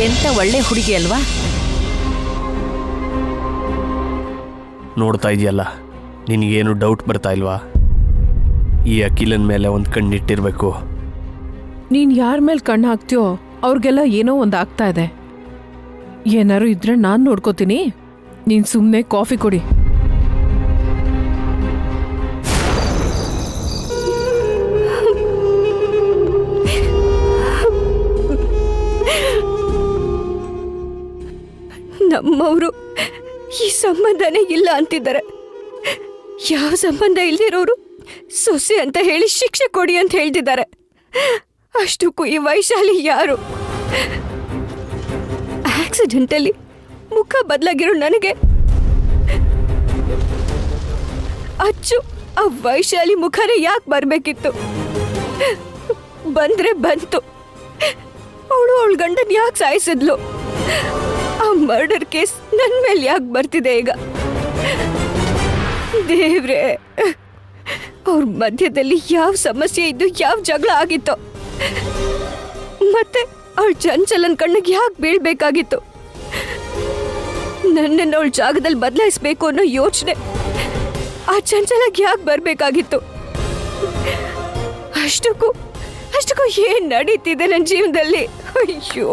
ಎಂತ ಒಳ್ಳೆ ಹುಡುಗಿ ಅಲ್ವಾ? ನೋಡ್ತಾ ಇದೆಯಲ್ಲ, ನಿನಗೇನು ಡೌಟ್ ಬರ್ತಾ ಇಲ್ವಾ? ಈ ಅಖಿಲನ್ ಮೇಲೆ ಒಂದು ಕಣ್ಣಿಟ್ಟಿರ್ಬೇಕು. ನೀನ್ ಯಾರ ಮೇಲೆ ಕಣ್ಣು ಹಾಕ್ತೀಯೋ ಅವ್ರಿಗೆಲ್ಲ ಏನೋ ಒಂದು ಆಗ್ತಾ ಇದೆ. ಏನಾರು ಇದ್ರೆ ನಾನು ನೋಡ್ಕೋತೀನಿ, ನೀನ್ ಸುಮ್ಮನೆ ಕಾಫಿ ಕೊಡಿ. ನಮ್ಮವರು ಈ ಸಂಬಂಧನೇ ಇಲ್ಲ ಅಂತಿದ್ದಾರೆ. ಯಾವ ಸಂಬಂಧ ಇಲ್ದಿರೋರು ಸೊಸೆ ಅಂತ ಹೇಳಿ ಶಿಕ್ಷೆ ಕೊಡಿ ಅಂತ ಹೇಳ್ತಿದ್ದಾರೆ. ಅಷ್ಟಕ್ಕೂ ಈ ವೈಶಾಲಿ ಯಾರು? ಆಕ್ಸಿಡೆಂಟಲ್ಲಿ ಮುಖ ಬದಲಾಗಿರೋ ನನಗೆ ಅಚ್ಚು ಆ ವೈಶಾಲಿ ಮುಖನೇ ಯಾಕೆ ಬರ್ಬೇಕಿತ್ತು? ಬಂದ್ರೆ ಬಂತು, ಅವಳ ಗಂಡನ್ ಯಾಕೆ ಸಾಯಿಸಿದ್ಲು? ಆ ಮರ್ಡರ್ ಕೇಸ್ ನನ್ನ ಮೇಲೆ ಯಾಕೆ ಬರ್ತಿದೆ ಈಗ? ದೇವ್ರೆ, ಅವ್ರ ಮಧ್ಯದಲ್ಲಿ ಯಾವ ಸಮಸ್ಯೆ ಇದ್ದು ಯಾವ ಜಗಳ ಆಗಿತ್ತು? ಮತ್ತೆ ಅವಳ ಚಂಚಲನ್ ಕಣ್ಣಿಗೆ ಯಾಕೆ ಬೀಳ್ಬೇಕಾಗಿತ್ತು? ನನ್ನನ್ನು ಅವಳ ಜಾಗದಲ್ಲಿ ಬದಲಾಯಿಸ್ಬೇಕು ಅನ್ನೋ ಯೋಚನೆ ಆ ಚಂಚಲಕ್ಕೆ ಯಾಕೆ ಬರ್ಬೇಕಾಗಿತ್ತು? ಅಷ್ಟಕ್ಕೂ ಏನ್ ನಡೀತಿದೆ ನನ್ನ ಜೀವನದಲ್ಲಿ? ಅಯ್ಯೋ,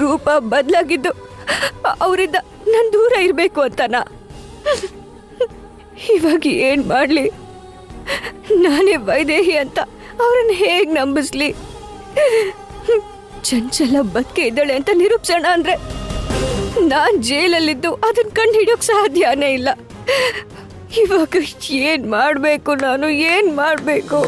ರೂಪ ಬದಲಾಗಿದ್ದು ಅವರಿಂದ ನಾನು ದೂರ ಇರಬೇಕು ಅಂತನಾ? ಇವಾಗ ಏನ್ ಮಾಡ್ಲಿ? ನಾನೇ ವೈದೇಹಿ ಅಂತ ಅವ್ರನ್ನ ಹೇಗ್ ನಂಬಿಸ್ಲಿ? ಚಂಚಲ ಬದುಕೆ ಇದ್ದಾಳೆ ಅಂತ ನಿರೂಪಿಸೋಣ ಅಂದ್ರೆ ನಾನ್ ಜೈಲಲ್ಲಿದ್ದು ಅದನ್ನ ಕಂಡು ಹಿಡಿಯೋಕ್ ಸಾಧ್ಯನೇ ಇಲ್ಲ. ಇವಾಗ ಏನ್ ಮಾಡ್ಬೇಕು? ನಾನು ಏನ್ ಮಾಡ್ಬೇಕು?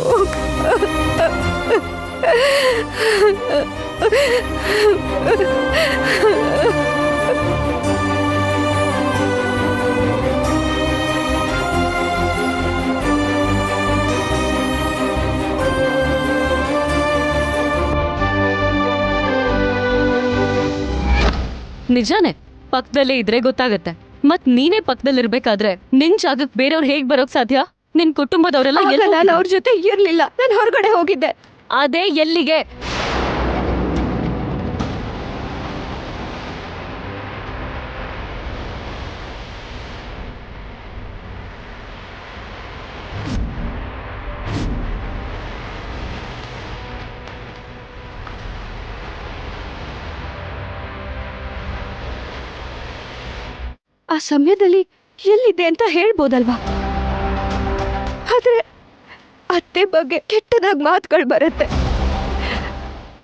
ನಿಜಾನೇ, ಪಕ್ಕದಲ್ಲೇ ಇದ್ರೆ ಗೊತ್ತಾಗತ್ತೆ. ಮತ್ ನೀನೇ ಪಕ್ಕದಲ್ಲಿರ್ಬೇಕಾದ್ರೆ ನಿನ್ ಜಾಗಕ್ಕೆ ಬೇರೆಯವ್ರು ಹೇಗ್ ಬರೋಕ್ ಸಾಧ್ಯ? ನಿನ್ ಕುಟುಂಬದವರೆಲ್ಲ ನಾನು ಅವ್ರ ಜೊತೆ ಇರ್ಲಿಲ್ಲ, ನಾನು ಹೊರಗಡೆ ಹೋಗಿದ್ದೆ. ಅದೇ ಎಲ್ಲಿಗೆ? ಆ ಸಮಯದಲ್ಲಿ ಎಲ್ಲಿದೆ ಅಂತ ಹೇಳ್ಬೋದಲ್ವಾ? ಆದ್ರೆ ಅತ್ತೆ ಬಗ್ಗೆ ಕೆಟ್ಟದಾಗಿ ಮಾತುಗಳು ಬರುತ್ತೆ.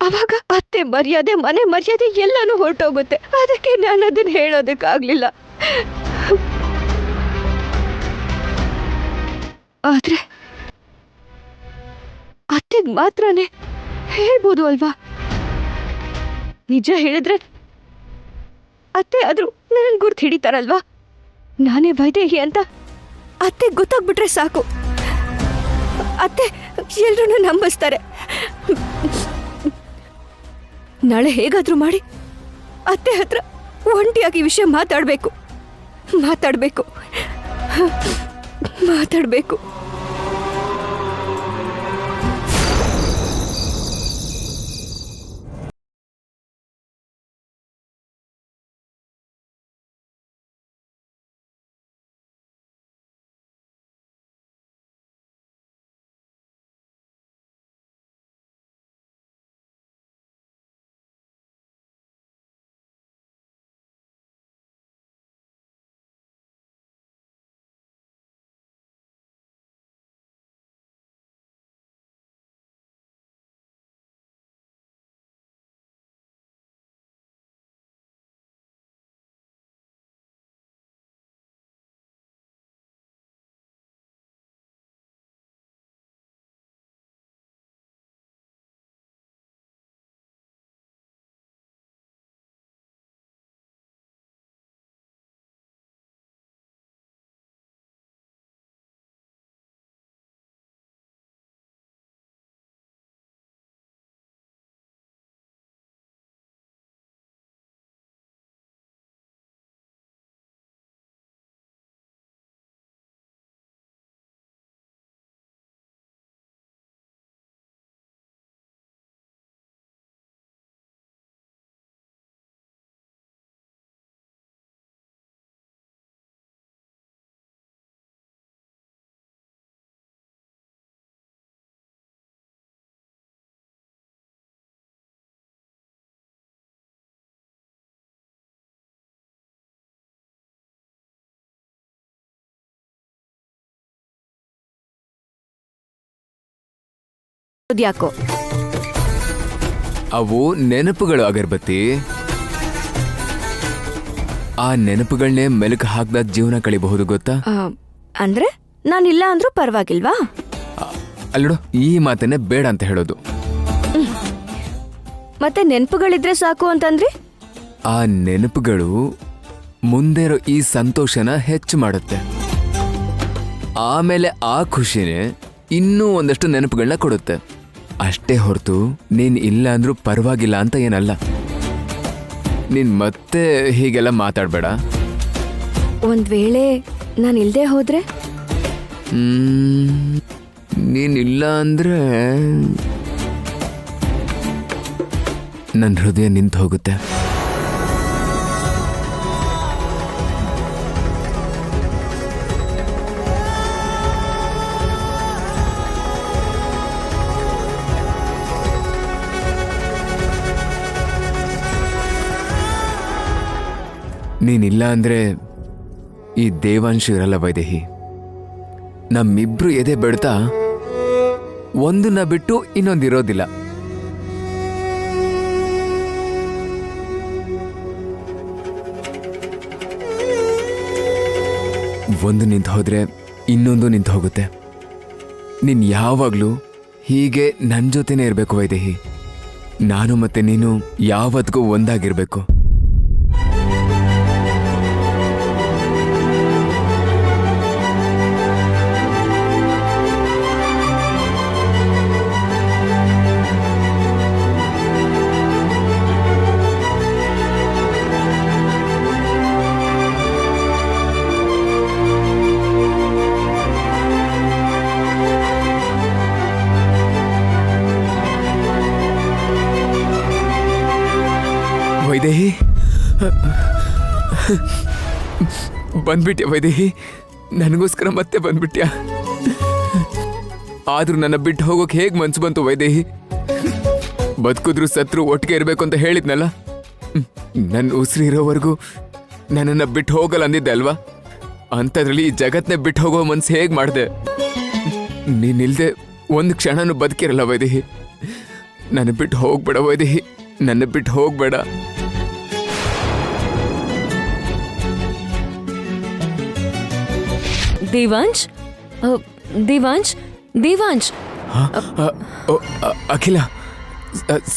ಅವಾಗ ಅತ್ತೆ ಮರ್ಯಾದೆ, ಮನೆ ಮರ್ಯಾದೆ ಎಲ್ಲಾನು ಹೊರಟೋಗುತ್ತೆ. ಅದಕ್ಕೆ ನಾನು ಅದನ್ನ ಹೇಳೋದಕ್ಕಾಗ್ಲಿಲ್ಲ. ಆದ್ರೆ ಅತ್ತೆಗ್ ಮಾತ್ರನೇ ಹೇಳ್ಬೋದು ಅಲ್ವಾ? ನಿಜ ಹೇಳಿದ್ರೆ ಅತ್ತೆ ಆದ್ರೂ ನನ್ನ ಗುರ್ತು ಹಿಡಿತಾರಲ್ವಾ? ನಾನೇ ವೈದೇಹಿ ಅಂತ ಅತ್ತೆ ಗೊತ್ತಾಗ್ಬಿಟ್ರೆ ಸಾಕು, ಅತ್ತೆ ಎಲ್ರೂ ನಂಬಿಸ್ತಾರೆ. ನಾಳೆ ಹೇಗಾದ್ರೂ ಮಾಡಿ ಅತ್ತೆ ಹತ್ರ ಒಂಟಿಯಾಗಿ ವಿಷಯ ಮಾತಾಡ್ಬೇಕು. ಅದ್ಯಾಕೋ ಅವು ನೆನಪುಗಳು ಅಗರ್ಬತ್ತಿ. ಆ ನೆನಪುಗಳನ್ನೇ ಮೆಲುಕು ಹಾಕ್ದ ಜೀವನ ಕಳಿಬಹುದು ಗೊತ್ತಾ. ಅಂದ್ರೆ ನಾನಿಲ್ಲ ಅಂದ್ರೂ ಪರವಾಗಿಲ್ವಾ? ಅಲ್ಲಡು, ಈ ಮಾತನ್ನೇ ಬೇಡ ಅಂತ ಹೇಳೋದು. ಮತ್ತೆ ನೆನಪುಗಳಿದ್ರೆ ಸಾಕು ಅಂತಂದ್ರಿ? ಆ ನೆನಪುಗಳು ಮುಂದೆ ಇರೋ ಈ ಸಂತೋಷನ ಹೆಚ್ಚು ಮಾಡುತ್ತೆ. ಆಮೇಲೆ ಆ ಖುಷಿನೇ ಇನ್ನೂ ಒಂದಷ್ಟು ನೆನಪುಗಳನ್ನ ಕೊಡುತ್ತೆ. ಅಷ್ಟೇ ಹೊರತು ನೀನ್ ಇಲ್ಲ ಅಂದ್ರೂ ಪರವಾಗಿಲ್ಲ ಅಂತ ಏನಲ್ಲ. ನೀನ್ ಮತ್ತೆ ಹೀಗೆಲ್ಲ ಮಾತಾಡ್ಬೇಡ. ಒಂದ್ ವೇಳೆ ನಾನು ಇಲ್ದೇ ಹೋದ್ರೆ? ನೀನಿಲ್ಲ ಅಂದ್ರೆ ನನ್ನ ಹೃದಯ ನಿಂತು ಹೋಗುತ್ತೆ. ನೀನಿಲ್ಲ ಅಂದ್ರೆ ಈ ದೇವಾಂಶ ಇರಲ್ಲ ವೈದೇಹಿ. ನಮ್ಮಿಬ್ರು ಎದೆ ಬೆಡ್ತಾ ಒಂದನ್ನ ಬಿಟ್ಟು ಇನ್ನೊಂದಿರೋದಿಲ್ಲ. ಒಂದು ನಿಂತು ಹೋದ್ರೆ ಇನ್ನೊಂದು ನಿಂತು ಹೋಗುತ್ತೆ. ನೀನ್ ಯಾವಾಗ್ಲೂ ಹೀಗೆ ನನ್ನ ಜೊತೆನೇ ಇರಬೇಕು ವೈದೇಹಿ. ನಾನು ಮತ್ತೆ ನೀನು ಯಾವತ್ತಿಗೂ ಒಂದಾಗಿರ್ಬೇಕು. ವೈದೇಹಿ, ಬಂದ್ಬಿಟ್ಯಾ ವೈದೇಹಿ? ನನಗೋಸ್ಕರ ಮತ್ತೆ ಬಂದ್ಬಿಟ್ಯಾ? ಆದ್ರೂ ನನ್ನ ಬಿಟ್ಟು ಹೋಗೋಕೆ ಹೇಗ್ ಮನ್ಸು ಬಂತು ವೈದೇಹಿ? ಬದುಕಿದ್ರು ಸತ್ರು ಒಟ್ಟಿಗೆ ಇರ್ಬೇಕು ಅಂತ ಹೇಳಿದ್ನಲ್ಲ. ನನ್ನ ಉಸಿರು ಇರೋವರೆಗೂ ನನ್ನನ್ನ ಬಿಟ್ಟು ಹೋಗಲ್ಲ ಅಂದಿದ್ದೆ ಅಲ್ವಾ? ಅಂಥದ್ರಲ್ಲಿ ಈ ಜಗತ್ನೇ ಬಿಟ್ಟು ಹೋಗೋ ಮನ್ಸು ಹೇಗ್ ಮಾಡಿದೆ? ನೀನಿಲ್ದೆ ಒಂದು ಕ್ಷಣನೂ ಬದುಕಿರಲ್ಲ ವೈದೇಹಿ. ನನ್ನ ಬಿಟ್ಟು ಹೋಗ್ಬೇಡ ವೈದೇಹಿ, ನನ್ನ ಬಿಟ್ಟು ಹೋಗ್ಬೇಡ. ದೇವಾಂಶ್, ದೇವಾಂಶ್, ದೇವಾಂಶ್. ಅಖಿಲ,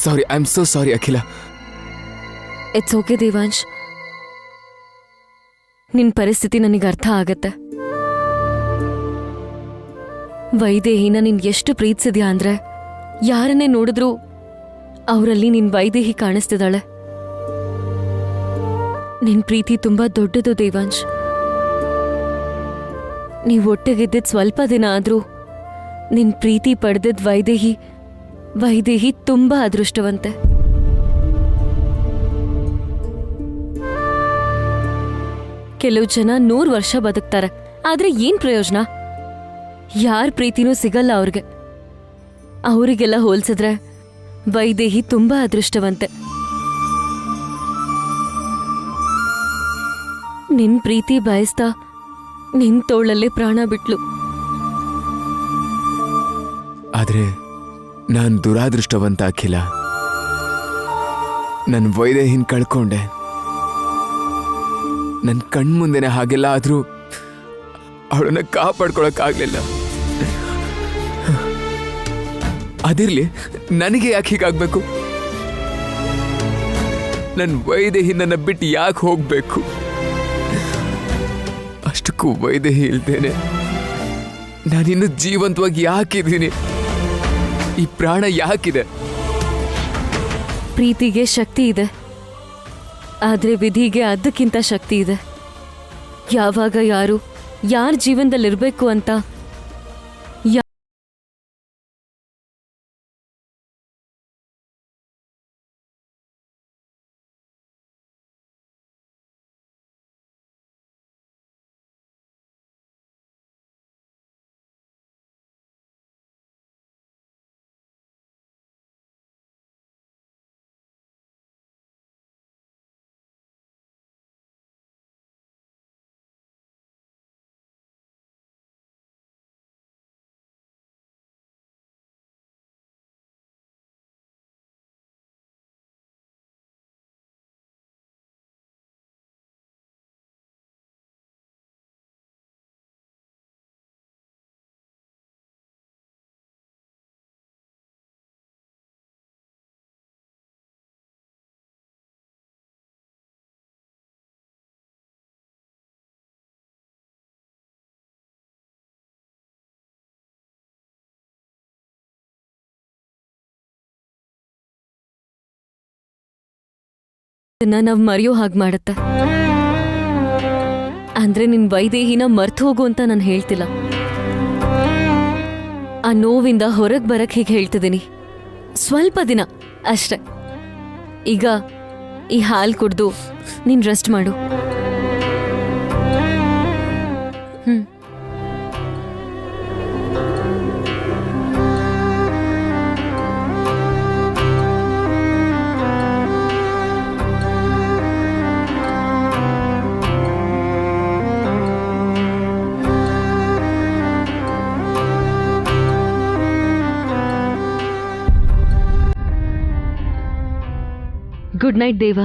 ಸಾರಿ, ಐ ಆಮ್ ಸೋ ಸಾರಿ ಅಖಿಲ. ಇಟ್ಸ್ ಓಕೆ ದೇವಾಂಶ್, ನಿನ್ ಪರಿಸ್ಥಿತಿ ನನಗೆ ಅರ್ಥ ಆಗತ್ತೆ. ವೈದೇಹಿನ ನೀನ್ ಎಷ್ಟು ಪ್ರೀತಿಸಿದ್ಯಾ ಅಂದ್ರೆ ಯಾರನ್ನೇ ನೋಡಿದ್ರು ಅವರಲ್ಲಿ ನಿನ್ ವೈದೇಹಿ ಕಾಣಿಸ್ತಿದ್ದಾಳೆ. ನಿನ್ ಪ್ರೀತಿ ತುಂಬಾ ದೊಡ್ಡದು ದೇವಾಂಶ್. ನೀವ್ ಒಟ್ಟಿಗಿದ್ದಿದ್ ಸ್ವಲ್ಪ ದಿನ ಆದ್ರೂ ನಿನ್ ಪ್ರೀತಿ ಪಡೆದಿದ್ ವೈದೇಹಿ ತುಂಬಾ ಅದೃಷ್ಟವಂತೆ. ಕೆಲವು ಜನ 100 ವರ್ಷ ಬದುಕ್ತಾರೆ, ಆದ್ರೆ ಏನ್ ಪ್ರಯೋಜನ? ಯಾರ ಪ್ರೀತಿನೂ ಸಿಗಲ್ಲ ಅವ್ರಿಗೆ. ಅವರಿಗೆಲ್ಲ ಹೋಲ್ಸಿದ್ರೆ ವೈದೇಹಿ ತುಂಬಾ ಅದೃಷ್ಟವಂತೆ. ನಿನ್ ಪ್ರೀತಿ ಬಯಸ್ತಾ ನಿನ್ ತೋಳಲ್ಲೇ ಪ್ರಾಣ ಬಿಟ್ಲು. ಆದ್ರೆ ನಾನ್ ದುರಾದೃಷ್ಟವಂತ ಅಖಿಲ. ನನ್ ವೈದೇಹಿನ್ ಕಳ್ಕೊಂಡೆ. ನನ್ ಕಣ್ಮುಂದೆನೆ ಹಾಗೆಲ್ಲ ಆದ್ರೂ ಅವಳನ್ನ ಕಾಪಾಡ್ಕೊಳಕ್ಕಾಗ್ಲಿಲ್ಲ. ಅದಿರ್ಲಿ, ನನಗೆ ಯಾಕೆ ಹೀಗಾಗ್ಬೇಕು? ನನ್ ವೈದೇಹಿ ನನ್ನ ಬಿಟ್ಟು ಯಾಕೆ ಹೋಗ್ಬೇಕು? ಅಷ್ಟಕ್ಕೂ ವೈದೇಹಿ ಇಲ್ದೇನೆ ನಾನಿನ್ನು ಜೀವಂತವಾಗಿ ಯಾಕಿದ್ದೀನಿ? ಈ ಪ್ರಾಣ ಯಾಕಿದೆ? ಪ್ರೀತಿಗೆ ಶಕ್ತಿ ಇದೆ, ಆದ್ರೆ ವಿಧಿಗೆ ಅದಕ್ಕಿಂತ ಶಕ್ತಿ ಇದೆ. ಯಾವಾಗ ಯಾರ ಜೀವನದಲ್ಲಿರ್ಬೇಕು ಅಂತ ನಾವ್ ಮರೆಯೋ ಹಾಗೆ ಮಾಡತ್ತೆ. ಅಂದ್ರೆ ನಿನ್ ವೈದೇಹಿನ ಮರ್ತು ಹೋಗು ಅಂತ ನಾನು ಹೇಳ್ತಿಲ್ಲ. ಆ ನೋವಿಂದ ಹೊರಗ್ ಬರಕ್ ಹೀಗೆ ಹೇಳ್ತಿದ್ದೀನಿ. ಸ್ವಲ್ಪ ದಿನ ಅಷ್ಟೆ. ಈಗ ಈ ಹಾಲ್ ಕುಡ್ದು ನೀನ್ ರೆಸ್ಟ್ ಮಾಡು. ಗುಡ್ ನೈಟ್ ದೇವಾ.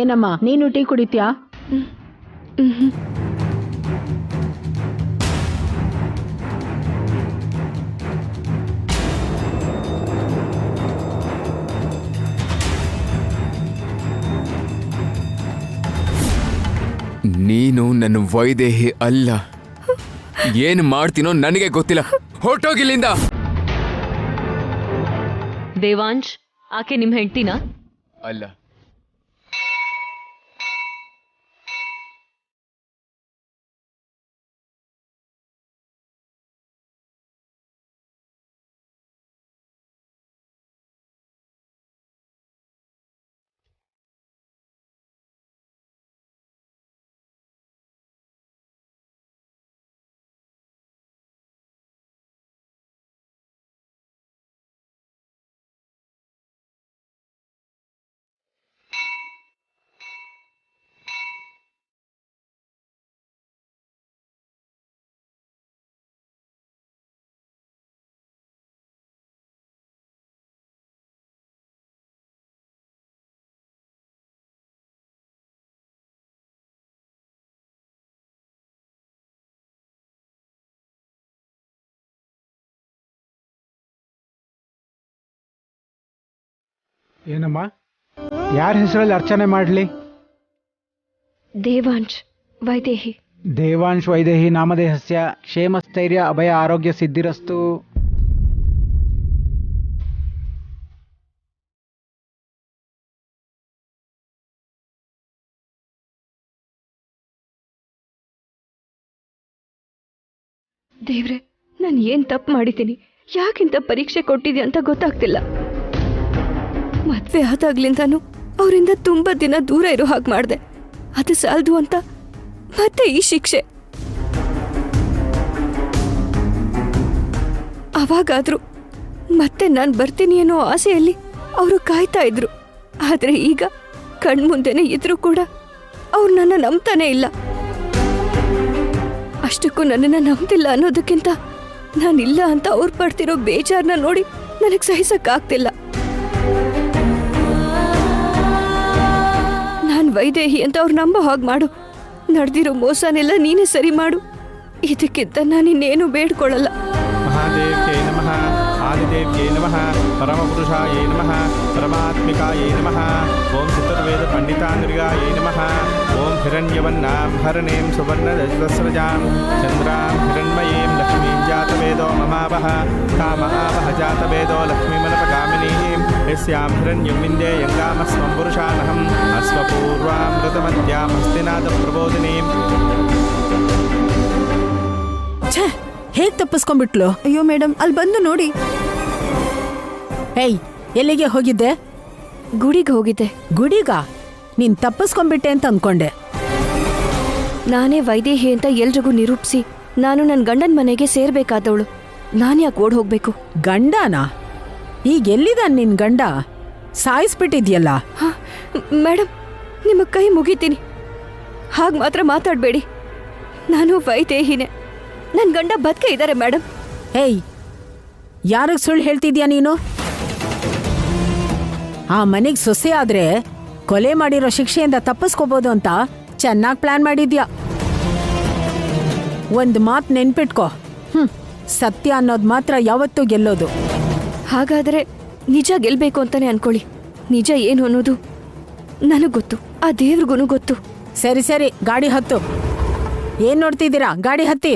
ಏನಮ್ಮ ನೀನು ಟೀ ಕುಡಿತ್ಯಾ? ನೀನು ನನ್ನ ವೈದೇಹಿ ಅಲ್ಲ. ಏನು ಮಾಡ್ತೀನೋ ನನಗೆ ಗೊತ್ತಿಲ್ಲ. ಹೊರಟೋಗಿಲ್ಲಿಂದ. ದೇವಾಂಶ್, ಆಕೆ ನಿಮ್ ಹೆಂಡ್ತಿನಾ? ಅಲ್ಲ. ಏನಮ್ಮ, ಯಾರ ಹೆಸರಲ್ಲಿ ಅರ್ಚನೆ ಮಾಡಲಿ? ದೇವಾಂಶ್ ವೈದೇಹಿ. ದೇವಾಂಶ್ ವೈದೇಹಿ ನಾಮಧೇಯಸ್ಯ ಕ್ಷೇಮಸ್ಥೈರ್ಯ ಅಭಯ ಆರೋಗ್ಯ ಸಿದ್ಧಿರಸ್ತು. ದೇವ್ರೆ, ನಾನು ಏನ್ ತಪ್ಪು ಮಾಡಿದ್ದೀನಿ? ಯಾಕಿಂತ ಪರೀಕ್ಷೆ ಕೊಟ್ಟಿದ್ಯಾ ಅಂತ ಗೊತ್ತಾಗ್ತಿಲ್ಲ. ಮದ್ವೆ ಆದಾಗ್ಲಿಂದಾನು ಅವರಿಂದ ತುಂಬಾ ದಿನ ದೂರ ಇರೋ ಹಾಗೆ ಮಾಡಿದೆ. ಅದು ಸಾಲದು ಅಂತ ಮತ್ತೆ ಈ ಶಿಕ್ಷೆ. ಅವಾಗಾದ್ರೂ ಮತ್ತೆ ನಾನು ಬರ್ತೀನಿ ಅನ್ನೋ ಆಸೆಯಲ್ಲಿ ಅವರು ಕಾಯ್ತಾ ಇದ್ರು. ಆದ್ರೆ ಈಗ ಕಣ್ಮುಂದೆನೆ ಇದ್ರೂ ಕೂಡ ಅವ್ರು ನನ್ನ ನಂಬ್ತಾನೆ ಇಲ್ಲ. ಅಷ್ಟಕ್ಕೂ ನನ್ನನ್ನು ನಂಬ್ತಿಲ್ಲ ಅನ್ನೋದಕ್ಕಿಂತ ನಾನಿಲ್ಲ ಅಂತ ಅವ್ರು ಪಡ್ತಿರೋ ಬೇಜಾರನ್ನ ನೋಡಿ ನನಗೆ ಸಹಿಸಕ್ಕಾಗ್ತಿಲ್ಲ. ನಾನು ವೈದೇಹಿ ಅಂತ ಅವ್ರು ನಂಬೋ ಹಾಗೆ ಮಾಡು. ನಡೆದಿರೋ ಮೋಸನೆಲ್ಲ ನೀನೇ ಸರಿ ಮಾಡು. ಇದಕ್ಕಿಂತ ನಾನಿನ್ನೇನು ಬೇಡ್ಕೊಳ್ಳಲ್ಲ. ಮಹಾದೇವ್ಯೈ ನಮಃ ಆದಿದೇವ್ಯೈ ನಮಃ ಪರಮಪುರುಷಾಯೈ ನಮಃ ಪರಮಾತ್ಮಿಕಾಯೈ ನಮಃ ಓಂ ಚತುರ್ವೇದ ಪಂಡಿತಾಂಗ್ರಿಗಾಯೈ ನಮಃ ಓಂ ಹಿರಣ್ಯವನ್ನಾಂಭರಣೀಂ ಸುವರ್ಣರಜತಸ್ರಜಾಂ ಚಂದ್ರಾಂ ಹಿರಣ್ಮಯೀಂ ಲಕ್ಷ್ಮೀಂ ಜಾತವೇದೋ ಮಮಾವಹ ಕಾಮ ಆವಹ ಜಾತವೇದೋ ಲಕ್ಷ್ಮೀಮನಪಗಾಮಿನೀಂ ಯಸ್ಯಾಂ ಹಿರಣ್ಯಂ ವಿಂದೇಯಂಗಾಮಸ್ಮಂ ಪುರುಷಾನಹಂ ಅಸ್ವಪೂರ್ವಾಮೃತಮದ್ಯಾಂ ಹಸ್ತಿನಾದ ಪ್ರಬೋಧಿನೀಂ. ಛೇ, ಹೇಗ್ ತಪ್ಪಿಸ್ಕೊಂಡ್ಬಿಟ್ಲು? ಅಯ್ಯೋ ಮೇಡಮ್, ಅಲ್ಲಿ ಬಂದು ನೋಡಿ. ಏಯ್, ಎಲ್ಲಿಗೆ ಹೋಗಿದ್ದೆ? ಗುಡಿಗೆ ಹೋಗಿದ್ದೆ. ಗುಡಿಗ? ನೀನ್ ತಪ್ಪಿಸ್ಕೊಂಡ್ಬಿಟ್ಟೆ ಅಂತ ಅನ್ಕೊಂಡೆ. ನಾನೇ ವೈದೇಹಿ ಅಂತ ಎಲ್ರಿಗೂ ನಿರೂಪಿಸಿ ನಾನು ನನ್ನ ಗಂಡನ ಮನೆಗೆ ಸೇರ್ಬೇಕಾದವಳು. ನಾನ್ಯಾಕೆ ಓಡ್ ಹೋಗ್ಬೇಕು? ಗಂಡನ? ಈಗ ಎಲ್ಲಿದಾನ್ ನಿನ್ ಗಂಡ? ಸಾಯಿಸ್ಬಿಟ್ಟಿದ್ಯಲ್ಲ. ಮೇಡಮ್, ನಿಮ್ಮ ಕೈ ಮುಗಿತೀನಿ, ಹಾಗೆ ಮಾತ್ರ ಮಾತಾಡಬೇಡಿ. ನಾನು ವೈದೇಹಿನೇ, ನನ್ನ ಗಂಡ ಬದುಕೆ ಇದ್ದಾರೆ ಮೇಡಮ್. ಏಯ್, ಯಾರಿಗೆ ಸುಳ್ಳು ಹೇಳ್ತಿದ್ಯಾ ನೀನು? ಆ ಮನೆಗೆ ಸೊಸೆ ಆದ್ರೆ ಕೊಲೆ ಮಾಡಿರೋ ಶಿಕ್ಷೆಯಿಂದ ತಪ್ಪಿಸ್ಕೋಬೋದು ಅಂತ ಚೆನ್ನಾಗಿ ಪ್ಲಾನ್ ಮಾಡಿದ್ಯಾ. ಒಂದು ಮಾತು ನೆನ್ಪಿಟ್ಕೋ, ಸತ್ಯ ಅನ್ನೋದು ಮಾತ್ರ ಯಾವತ್ತೂ ಗೆಲ್ಲೋದು. ಹಾಗಾದರೆ ನಿಜ ಗೆಲ್ಲಬೇಕು ಅಂತಾನೆ ಅನ್ಕೊಳ್ಳಿ. ನಿಜ ಏನು ಅನ್ನೋದು ನನಗೆ ಗೊತ್ತು, ಆ ದೇವ್ರಿಗೂ ಗೊತ್ತು. ಸರಿ ಸರಿ, ಗಾಡಿ ಹತ್ತು. ಏನ್ ನೋಡ್ತಿದ್ದೀರಾ? ಗಾಡಿ ಹತ್ತಿ.